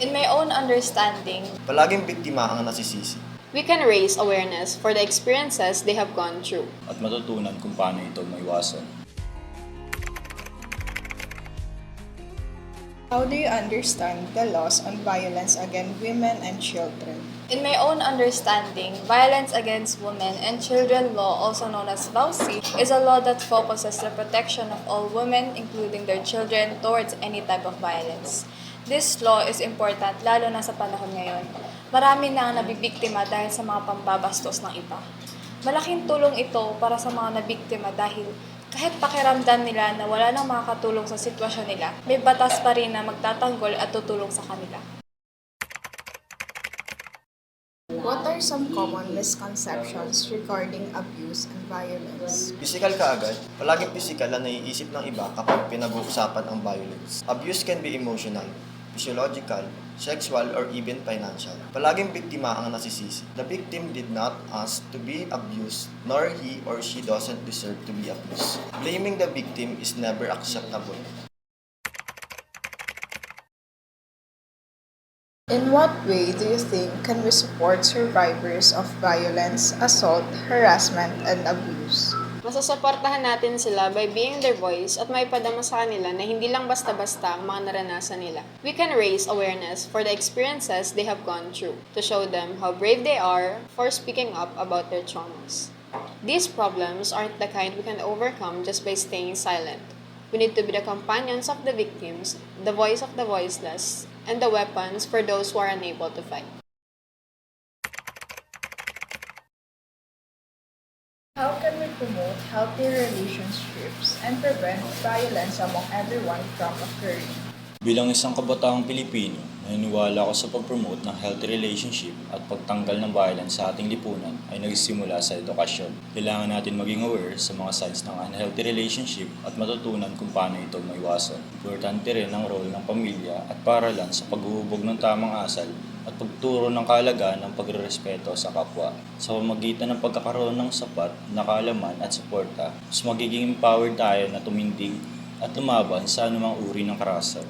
In my own understanding, Palaging biktima ang nasisisi. we can raise awareness for the experiences they have gone through. At matutunan kung paano ito maiwasan. How do you understand the laws on violence against women and children? In my own understanding, violence against women and children law, also known as VAUSI, is a law that focuses the protection of all women, including their children, towards any type of violence. This law is important lalo na sa panahon ngayon. Marami na ang nabibiktima dahil sa mga pambabastos ng iba. Malaking tulong ito para sa mga nabiktima dahil kahit pakiramdam nila na wala nang makakatulong sa sitwasyon nila, may batas pa rin na magtatanggol at tutulong sa kanila. What are some common misconceptions regarding abuse and violence? Pisikal kaagad, palaging pisikal ang naiisip ng iba kapag pinag-uusapan ang violence. Abuse can be emotional, physiological, sexual, or even financial. Palaging biktima ang nasisisi. The victim did not ask to be abused, nor he or she doesn't deserve to be abused. Blaming the victim is never acceptable. In what way do you think can we support survivors of violence, assault, harassment, and abuse? Masasuportahan natin sila by being their voice at maipadama sa kanila na hindi lang basta-basta ang mga naranasan nila. We can raise awareness for the experiences they have gone through to show them how brave they are for speaking up about their traumas. These problems aren't the kind we can overcome just by staying silent. We need to be the companions of the victims, the voice of the voiceless, and the weapons for those who are unable to fight. How can we promote healthy relationships and prevent violence among everyone from occurring? Bilang isang kabataang Pilipino, naniniwala ako sa pag-promote ng healthy relationship at pagtanggal ng violence sa ating lipunan ay nagsimula sa edukasyon. Kailangan natin maging aware sa mga signs ng unhealthy relationship at matutunan kung paano ito maiwasan. Importante rin ang role ng pamilya at paaralan sa paghuhubog ng tamang asal at pagturo ng kahalagahan ng pagrerespeto sa kapwa. Sa pamamagitan ng pagkakaroon ng sapat na kaalaman at suporta, mas magiging empowered tayo na tumindig at lumaban sa anumang uri ng karahasan.